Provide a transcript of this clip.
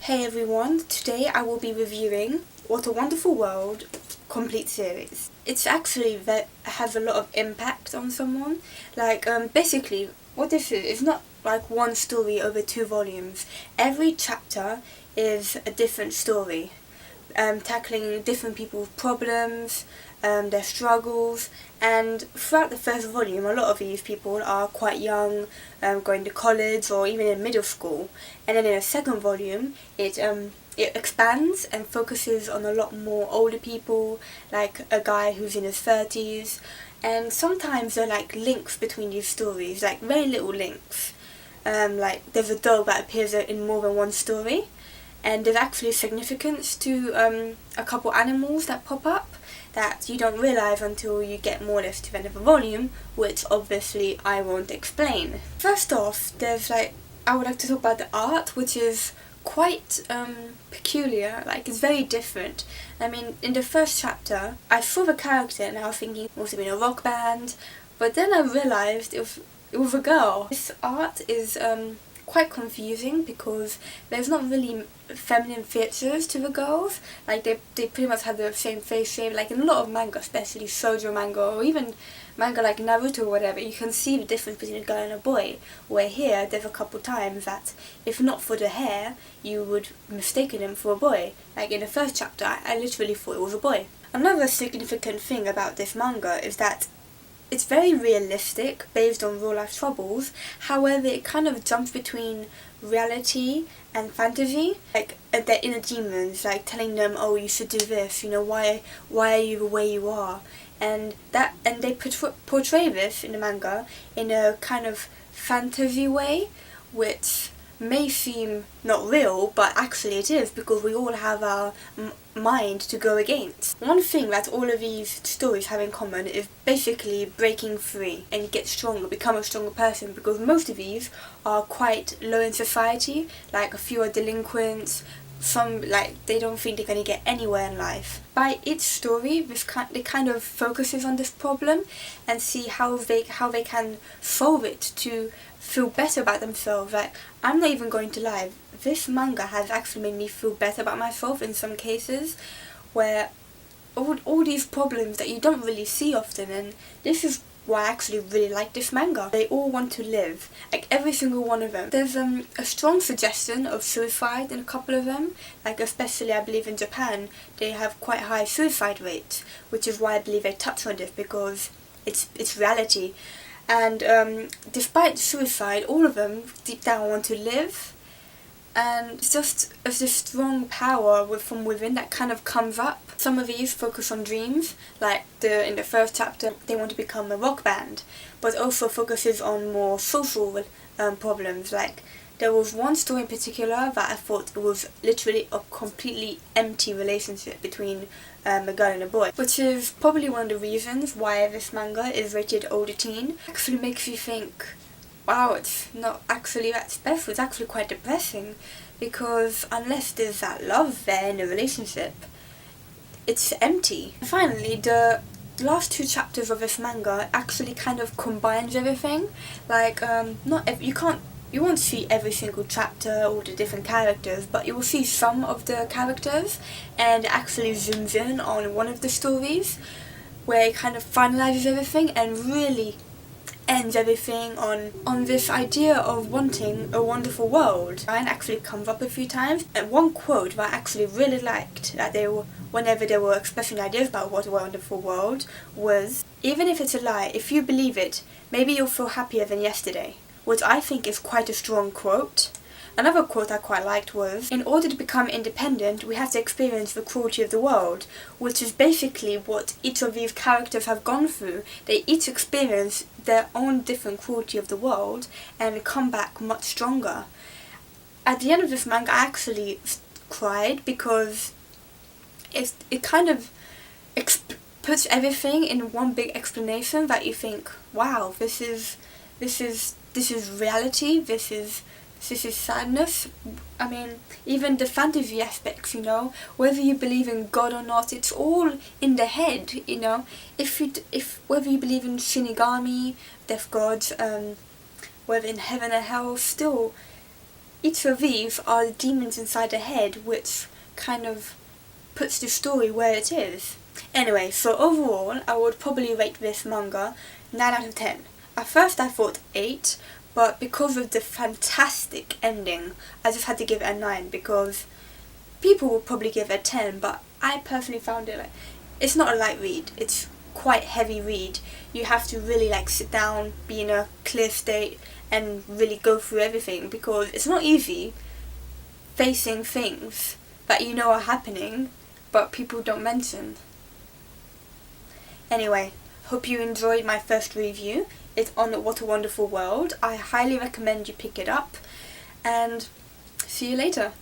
Hey everyone, today I will be reviewing What a Wonderful World complete series. It's actually has a lot of impact on someone. Basically, what this is not like one story over 2 volumes. Every chapter is a different story, tackling different people's problems, their struggles, and throughout the first volume a lot of these people are quite young, going to college or even in middle school, and then in the second volume it expands and focuses on a lot more older people, like a guy who's in his 30s, and sometimes there are like links between these stories, like very little links. Like there's a dog that appears in more than one story, and there's actually significance to a couple animals that pop up that you don't realise until you get more or less to the end of the volume, which obviously I won't explain. First off, I would like to talk about the art, which is quite peculiar, like it's very different. I mean, in the first chapter, I saw the character and I was thinking it must have been a rock band, but then I realised it was a girl. This art is quite confusing because there's not really feminine features to the girls. Like they pretty much have the same face shape. Like in a lot of manga, especially shoujo manga or even manga like Naruto or whatever, you can see the difference between a girl and a boy. Where here, there's a couple times that if not for the hair, you would mistaken him for a boy. Like in the first chapter, I literally thought it was a boy. Another significant thing about this manga is that it's very realistic, based on real life troubles. However, it kind of jumps between reality and fantasy. Like their inner demons, like telling them, "Oh, you should do this. You know, why are you the way you are?" And they portray this in the manga in a kind of fantasy way, which may seem not real, but actually it is, because we all have our mind to go against. One thing that all of these stories have in common is basically breaking free and get stronger, become a stronger person, because most of these are quite low in society, like a few are delinquents, some like they don't think they're going to get anywhere in life. By each story, it kind of focuses on this problem and see how they can solve it to feel better about themselves. Like, I'm not even going to lie, this manga has actually made me feel better about myself in some cases, where all these problems that you don't really see often, and this is why I actually really like this manga. They all want to live, like every single one of them. There's a strong suggestion of suicide in a couple of them, like especially I believe in Japan they have quite high suicide rates, which is why I believe they touch on this, because it's reality. And despite suicide, all of them deep down want to live, and it's just this strong power from within that kind of comes up. Some of these focus on dreams, like in the first chapter they want to become a rock band, but also focuses on more social problems. Like there was one story in particular that I thought it was literally a completely empty relationship between a girl and a boy, which is probably one of the reasons why this manga is rated older teen. It actually makes you think, wow, it's not actually that special, it's actually quite depressing, because unless there's that love there in the relationship, it's empty. And finally, the last 2 chapters of this manga actually kind of combines everything. Like, you won't see every single chapter or the different characters, but you will see some of the characters, and it actually zooms in on one of the stories where it kind of finalizes everything and really ends everything on this idea of wanting a wonderful world. Mine actually comes up a few times, and one quote that I actually really liked, that whenever they were expressing ideas about what a wonderful world was, "Even if it's a lie, if you believe it, maybe you'll feel happier than yesterday," which I think is quite a strong quote. Another quote I quite liked was, "In order to become independent, we have to experience the cruelty of the world," which is basically what each of these characters have gone through. They each experience their own different cruelty of the world and come back much stronger. At the end of this manga, I actually cried, because it kind of puts everything in one big explanation that you think, wow, this is reality, this is sadness. I mean, even the fantasy aspects, you know, whether you believe in God or not, it's all in the head, you know. Whether you believe in Shinigami, death gods, whether in heaven or hell, still each of these are the demons inside the head, which kind of puts the story where it is. Anyway, so overall, I would probably rate this manga 9 out of 10. At first I thought 8, but because of the fantastic ending, I just had to give it a 9, because people would probably give it a 10, but I personally found it like, it's not a light read, it's quite heavy read. You have to really like sit down, be in a clear state, and really go through everything, because it's not easy facing things that you know are happening but people don't mention. Anyway, hope you enjoyed my first review. It's on What a Wonderful World. I highly recommend you pick it up, and see you later.